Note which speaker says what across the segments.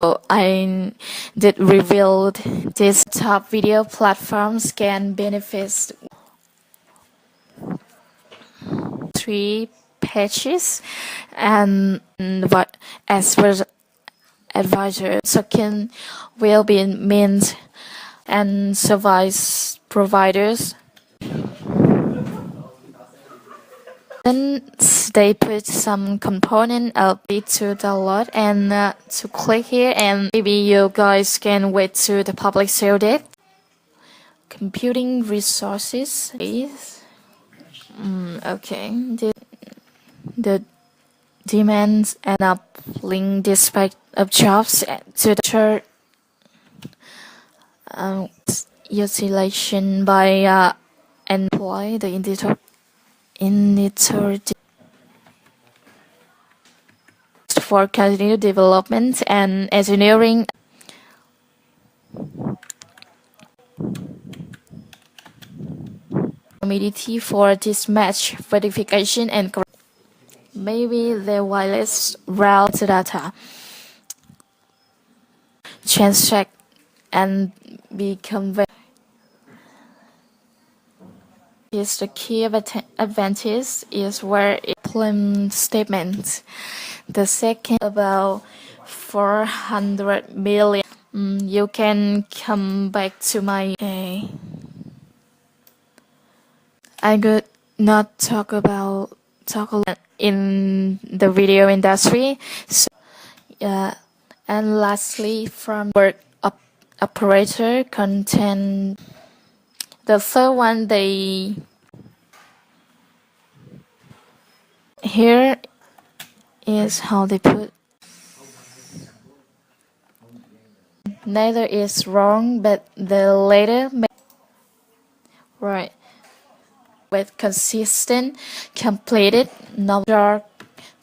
Speaker 1: I did reveal these top video platforms can benefit 3 pages and what as well advisor token will be mint and service providers. Then they put some component of it to download and to click here, and maybe you guys can wait to the public sale date. Computing resources is okay. The demands and uplink dispatch of jobs to the church utilization by employ the editor for continued development and engineering. Community for this match verification and maybe the wireless route data transact and be conveyed. Is the key advantage is where it implement statements. The second about 400 million. You can come back to my. I could not talk a lot in the video industry. So, and lastly, from work operator content. The third one, here is how they put. Neither is wrong, but the later right with consistent, completed, no dark,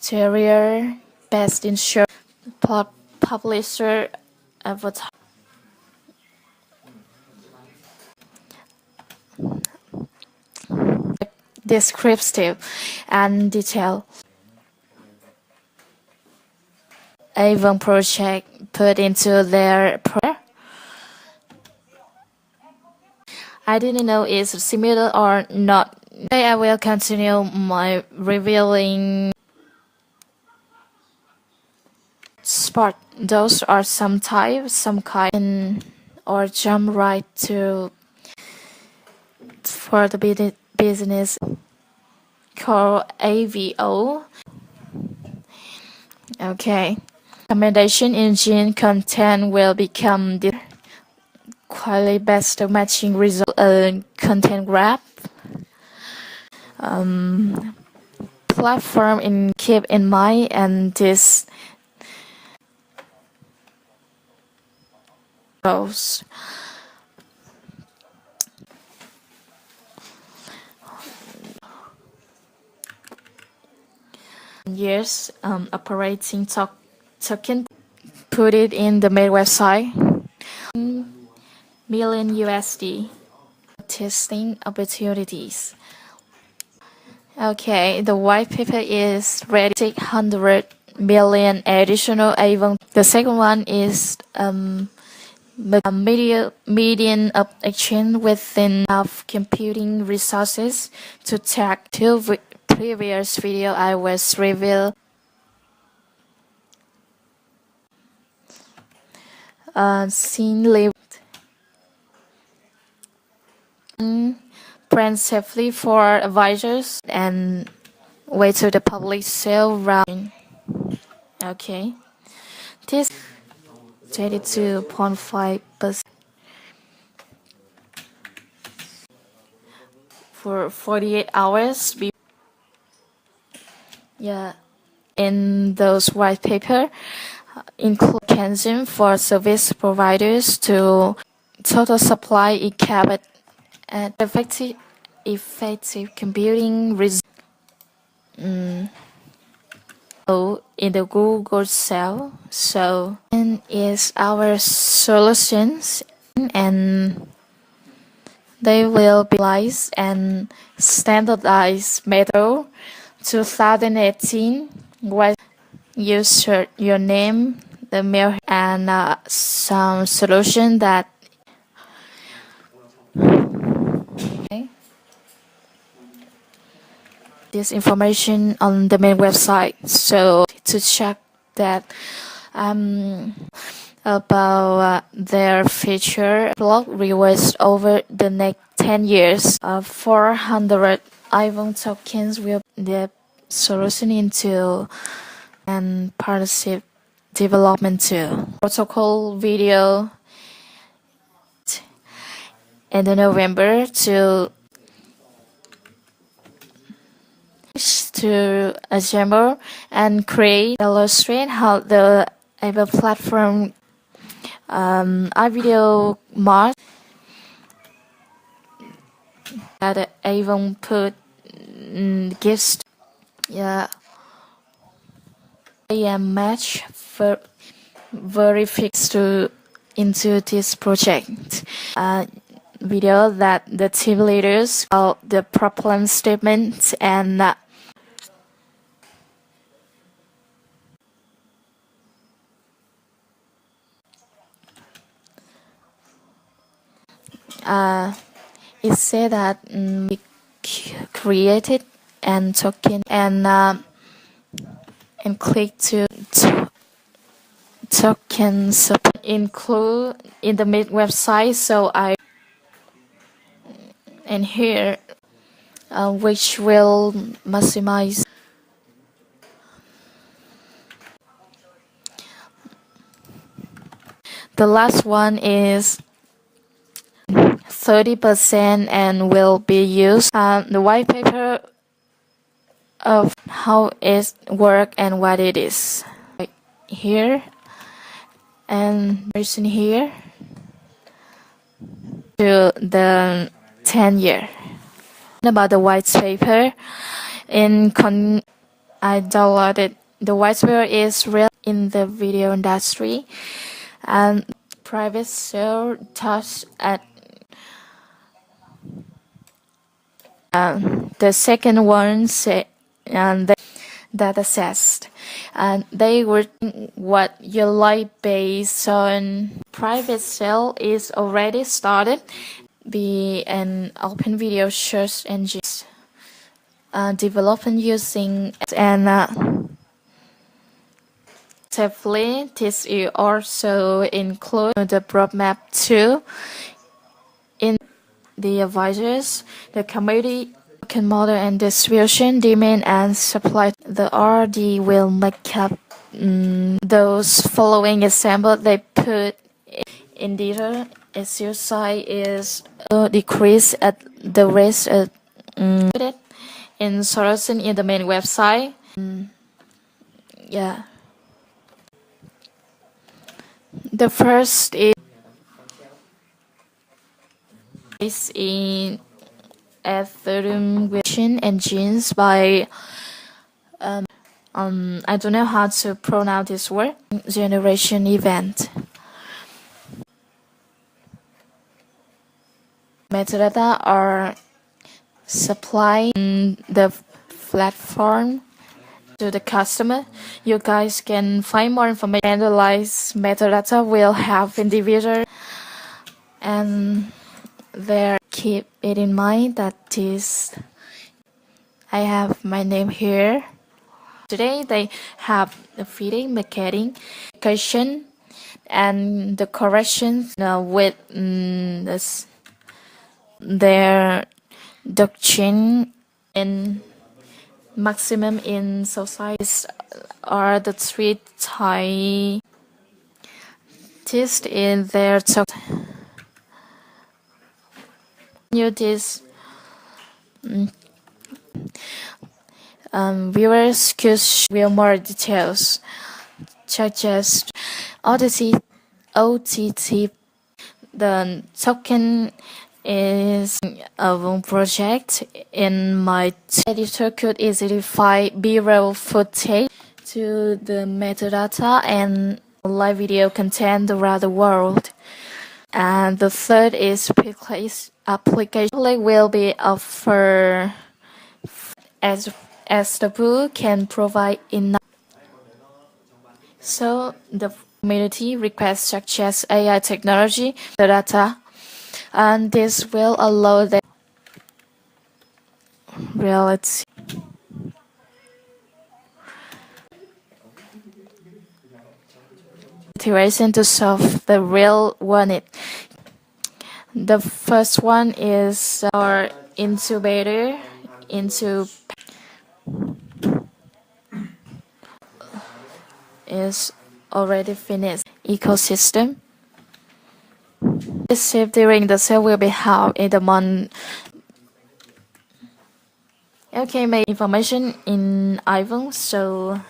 Speaker 1: terrier, best in show, publisher, advertiser. Descriptive and detail. AIVON project put into their prayer. I didn't know it's similar or not. Today I will continue my revealing spot. Those are some type, some kind, or jump right to for the business called AIVON. Okay. Recommendation engine content will become the quality best matching result content graph. Platform in keep in mind, and this goes. Years operating token, put it in the main website. Million USD testing opportunities. Okay, the white paper is ready. 600 million additional AIVON. The second one is median of exchange within of computing resources to track two previous video I was revealed. Scene lived. Print safely for advisors and wait to the public sale round. Okay, this 22.5% for 48 hours. Yeah, in those white paper include mechanism for service providers to total supply it capped at effective computing in the Google cell. So and is our solutions, and they will be licensed and standardized method 2018. What you search your name, the mail and some solution that this information on the main website. So to check that about their future blog rewards over the next 10 years. 400 AIVON tokens will the solution into and partnership development too. Protocol video in the November to assemble and create, illustrate how the AIVON platform video mart that AIVON put gives a match for very fixed to into this project. Video that the team leaders call the problem statement and it said that we created and token and click to tokens include in the mid website. So I and here which will maximize the last one is 30% and will be used. The white paper of how it works and what it is. Like here and version here to the 10-year. About the white paper, I downloaded the white paper is real in the video industry and private sale touch at the second one say and the data sets and they were what you like based on private sale is already started be an open video search engine development using and safely this will also include the roadmap too in the advisors, the committee can model and distribution, demand and supply. The RD will make up those following example they put in detail. Issue size is decrease at the rate of in solution in the main website. Yeah. The first is in Ethereum vision engines by I don't know how to pronounce this word. Generation event. Metadata are supplying the platform to the customer. You guys can find more information. Analyze metadata will have individual and there keep it in mind that this I have my name here. Today they have the feeding, marketing, education, and the corrections with their doctrine and maximum in society are the three types in their talk. This viewers could view more details such as OTT. The token is a project in my editor could easily find B-roll footage to the metadata and live video content around the world. And the third is application will be offered as the pool can provide enough. So the community requests such as AI technology, the data, and this will allow the reality situation to solve the real one. The first one is our incubator into is already finished ecosystem. Received during the sale will be held in the month. Okay, my information in AIVON, so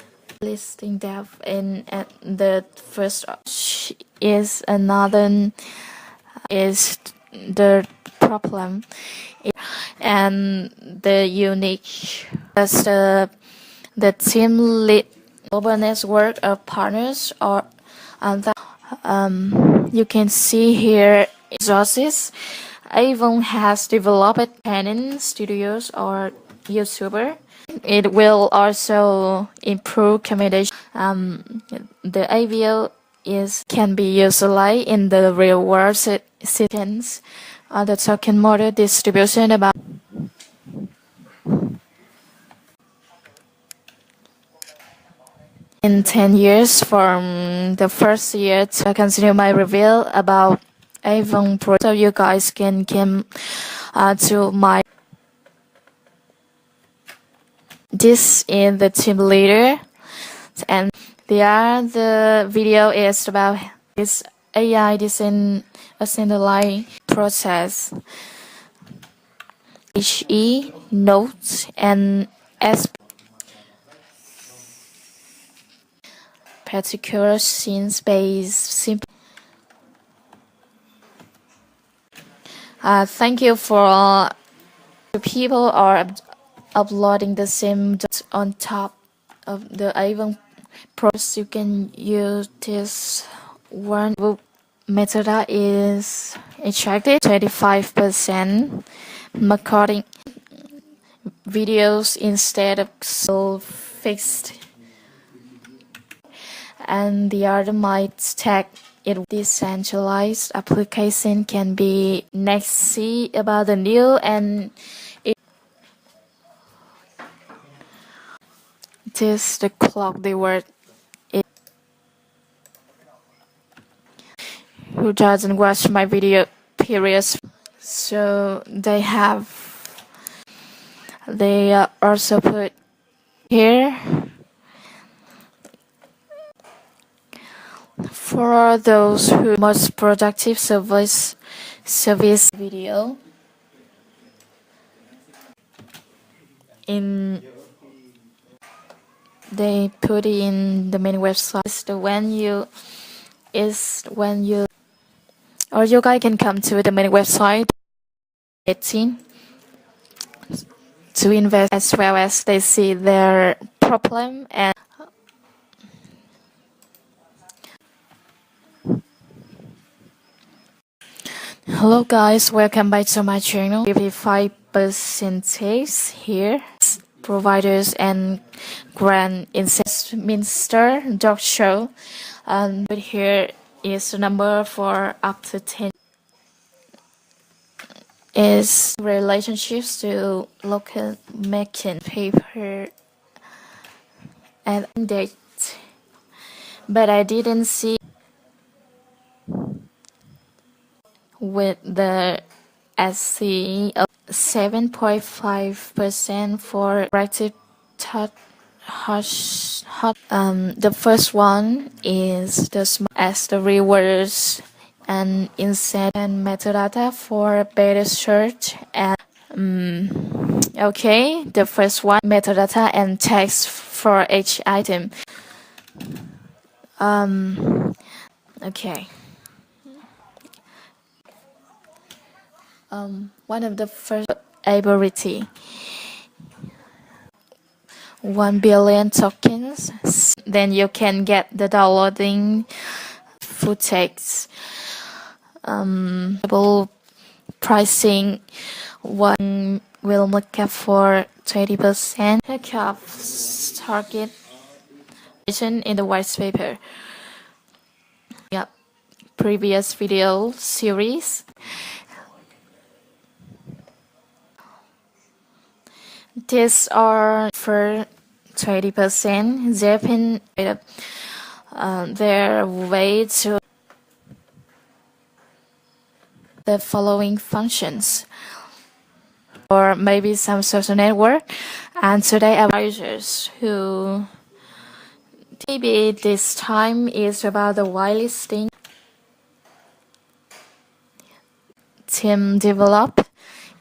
Speaker 1: listing that in at the first is another is the problem and the unique as the team lead global network of partners or you can see here resources. AIVON has developed Canon studios or YouTuber. It will also improve communication. The AVO can be utilized in the real world situations. The token model distribution about in 10 years from the first year to continue my review about AIVON Pro, so you guys can come to my. This is the team leader, and the video is about this AI design assembly process. HE notes and S particular scenes based simple. Thank you for people are uploading the same on top of the AIVON Pro. You can use this one. Metadata is extracted 25% recording videos instead of so fixed, and the other might tag it. Decentralized application can be next. See about the new and this the clock they were who doesn't watch my video periods, so they also put here for those who most productive service video in. They put in the main website. When you or you guys can come to the main website 18 to invest as well as they see their problem. And hello guys, welcome back to my channel. 55% here providers and grant Minister dog show, and here is the number for up to 10 is relationships to local making paper and date, but I didn't see with the SC of 7.5% for active hot. The first one is the as the rewards and inset and metadata for better search and okay, the first one metadata and text for each item. Okay. One of the first ability 1 billion tokens, then you can get the downloading footage. Pricing one will make up for 20%. Target in the white paper. previous video series. These are for 20%. Japan their way to the following functions, or maybe some social network. And today advisors who maybe this time is about the whitelisting team develop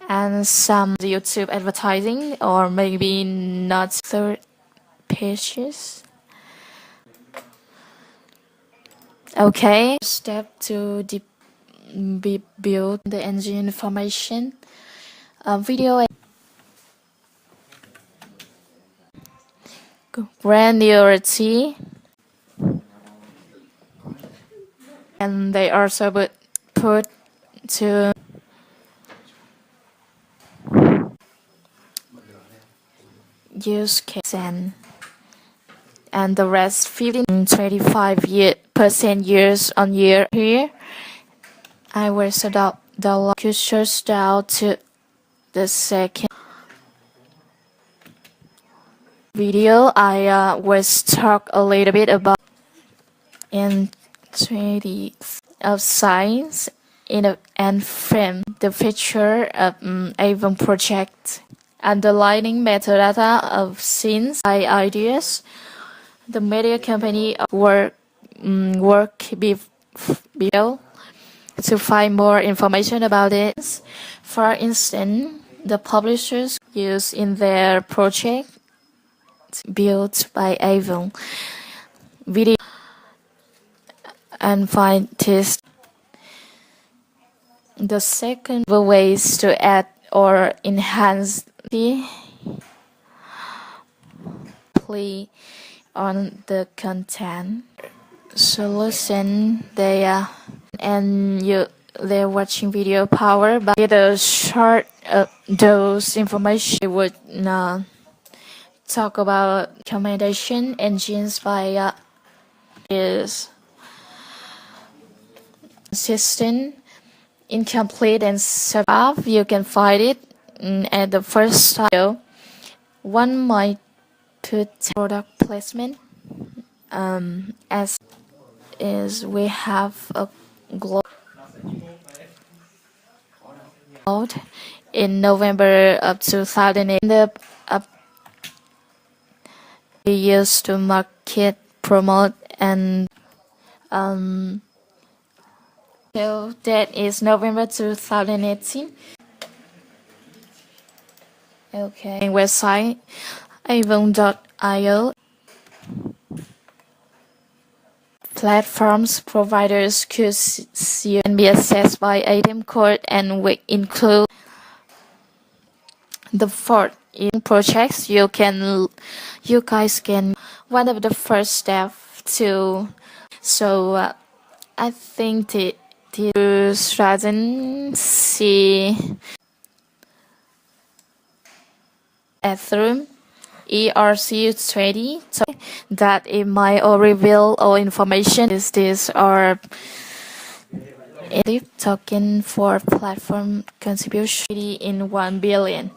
Speaker 1: and some YouTube advertising, or maybe not third pages. Okay, step to build the engine information video granularity, and they also put to use case and the rest 25% years on year. Here I will set up the locus down to the second video. I was talk a little bit about in 20 of science and frame the feature of AIVON project, underlining metadata of scenes by ideas. The media company work below to find more information about it. For instance, the publishers use in their project built by AIVON video and find this. The second ways to add or enhance the play on the content solution they're watching video power by the short those information. They would talk about recommendation engines by is consistent, incomplete, and sub. You can find it at the first video. One might put product placement as is we have a global in November of 2008. We used to market, promote, and so that is November 2018. Okay, website AIVON.io. Platforms providers could see and be accessed by item code, and we include the fourth in projects. You guys can one of the first steps to. So I think the strategy Ethereum ERC20, so that it might all reveal all information. Is this or token for platform contribution in 1 billion.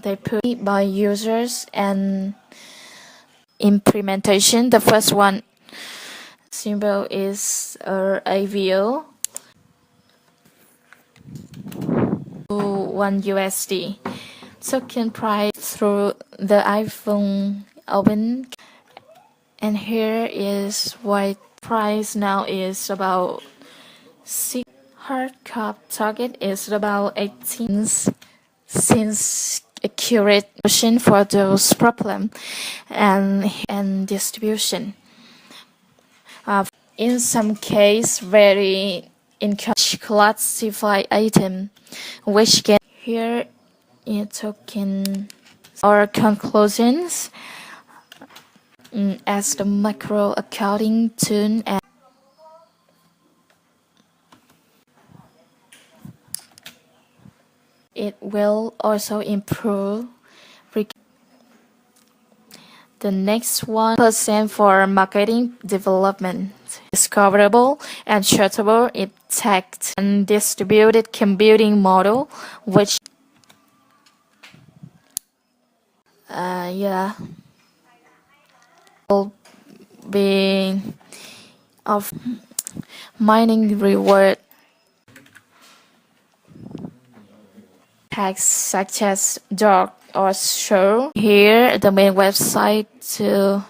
Speaker 1: They put it by users and implementation. The first one symbol is AVO 1 USD. Token price through the AIVON open, and here is what price now is about 6. Hard cap target is about 18 since accurate solution for those problem and distribution. In some case, very encourage classify item, which can here in token or conclusions as the macro accounting tool, and it will also improve the next 1% for marketing development. discoverable and searchable in text and distributed computing model, which yeah will be of mining reward tags such as dark or show. Here the main website to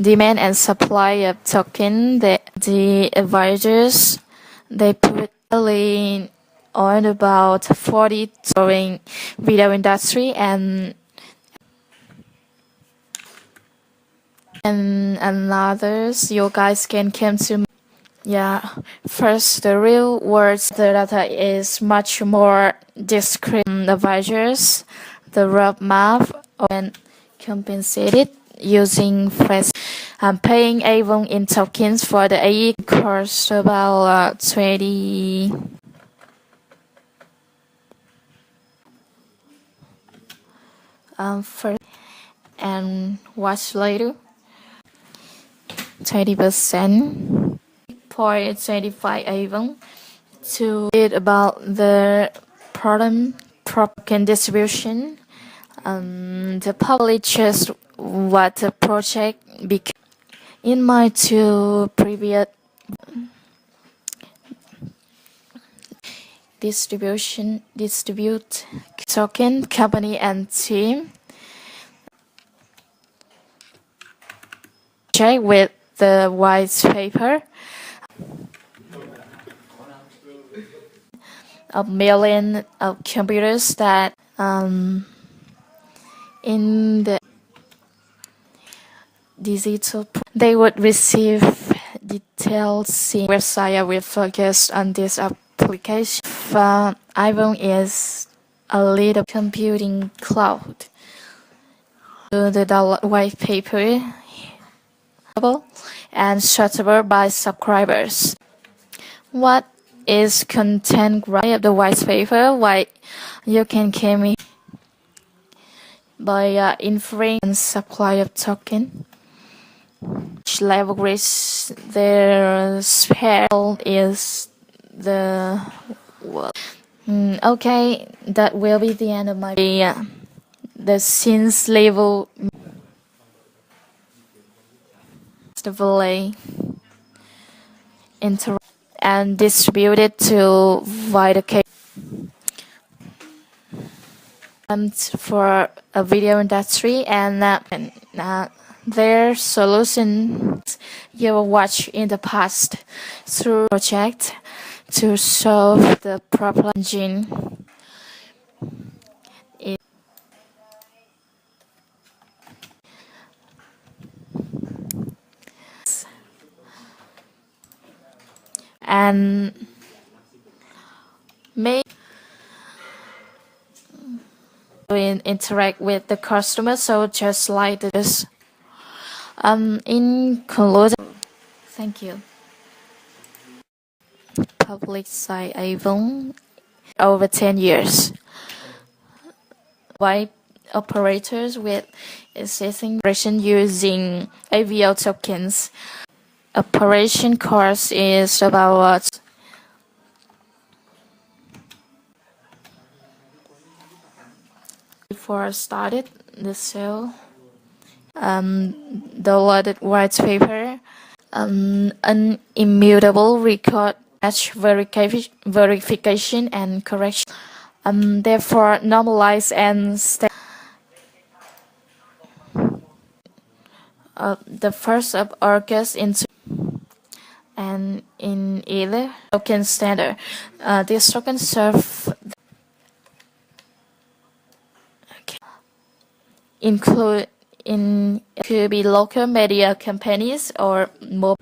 Speaker 1: demand and supply of token. The advisors they put early on about 40 growing video industry and others. You guys can come to first the real words. The data is much more discrete. Advisors the roadmap and compensated using fresh paying AIVON in tokens for the AE cost about 20 first and watch later 20% 0.25 AIVON to read about the problem token distribution. The public just what the project became. In my two previous distribute token company and team check with the white paper a million of computers that in the digital they would receive details in website will focus on this application. AIVON is a little computing cloud. The white paper and searchable by subscribers. What is content of the white paper? Why you can claim by inferring and supply of token. Which leverage their spell is the okay, that will be the end of my the scenes level inter and distributed to wider for a video industry and their solutions you will watch in the past through project to solve the problem engine. And may interact with the customer, so just like this. In conclusion, thank you. Public site AIVON over 10 years. White operators with existing operation using AVO tokens. Operation cost is about before I started the sale. Downloaded white paper, an immutable record, match verification and correction. Therefore, normalize and the first of August into and in either token standard. This token serve could be local media companies or more.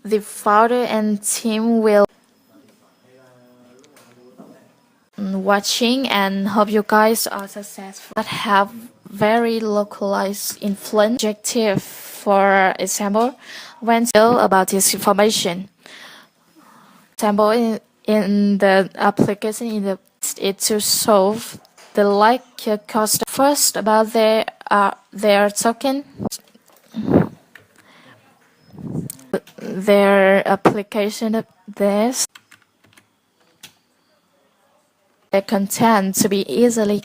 Speaker 1: The founder and team will watching and hope you guys are successful. That have very localized influence objective. For example, when about this information. Example in the application in the it to solve the cost. First, about their token, their application of this, their content to be easily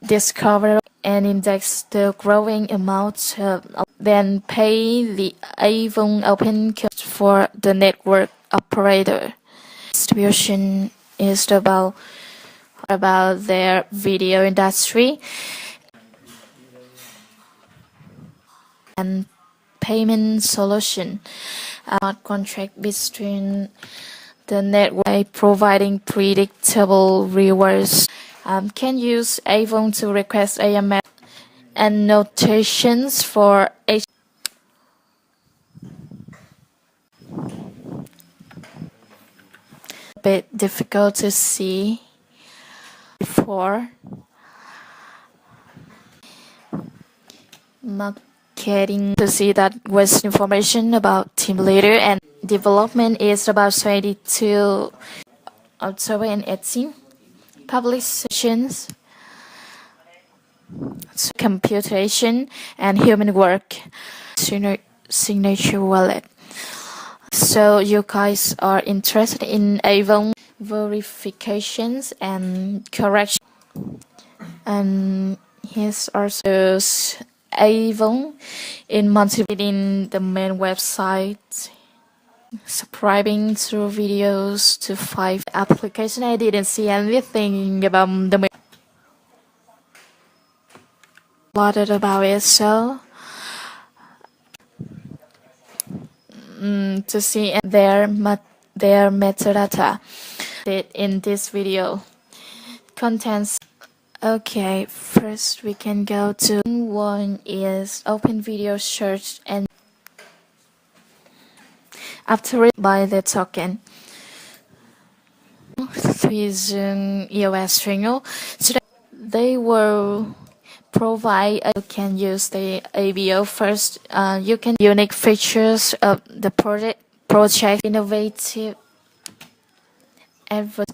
Speaker 1: discovered and index the growing amount of, then pay the AIVON open cost for the network operator. Distribution is about their video industry and payment solution. Contract between the network providing predictable rewards. Can use AIVON to request AML and notations for a bit difficult to see before. Marketing to see that was information about team leader, and development is about 22 October and 18. Public sessions, computation and human work, signature wallet. So you guys are interested in AIVON verifications and correction, and here's also AIVON in in the main website. Subscribing through videos to 5 application. I didn't see anything about the main. Plotted about it, so to see their metadata in this video contents. Okay, first we can go to one is open video search, and after it by the token using EOS string. So they will provide, you can use the ABO first. You can unique features of the project innovative effort.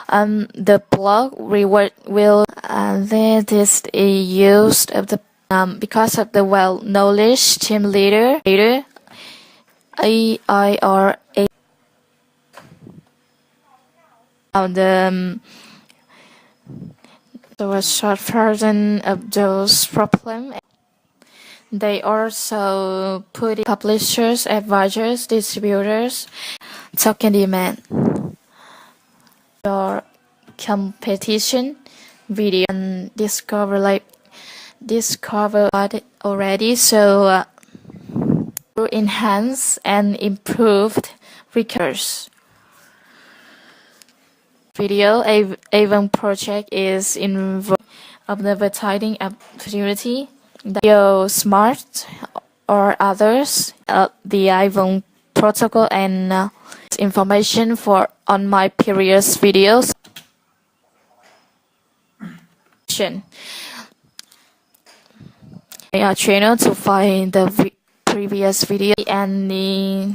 Speaker 1: The blog reward will that is used of the because of the well knowledge team leader AIRA. So a short version of those problems. They also put publishers, advisors, distributors, token demand, or competition, video, and discover it already. So enhance and improved recurs. Video AIVON project is involved of the advertising opportunity. The Smart or others, the AIVON protocol and information for on my previous videos. Our channel to find the previous video and the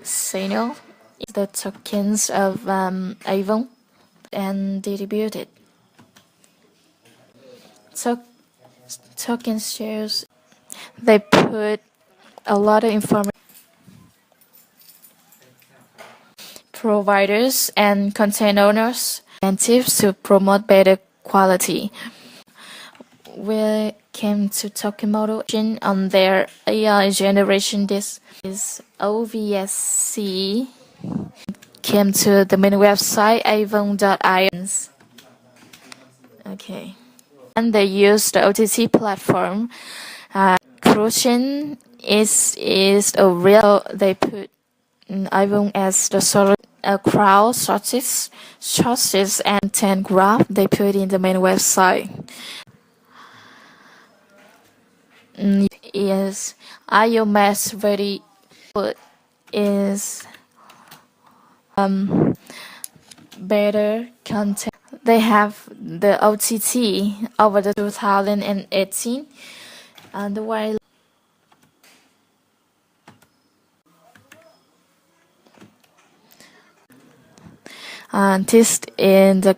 Speaker 1: signal, the tokens of AIVON and distributed. Token shares, they put a lot of information. Providers and content owners incentives to promote better quality. We came to token model on their AI generation. This is OVSC. Came to the main website AIVON.io. Okay, and they use the OTT platform. Crucian is a real. They put AIVON as the sort of crowd sources and 10 graph. They put in the main website. Is iOS very good, is better content. They have the OTT over the 2018 and the while this in the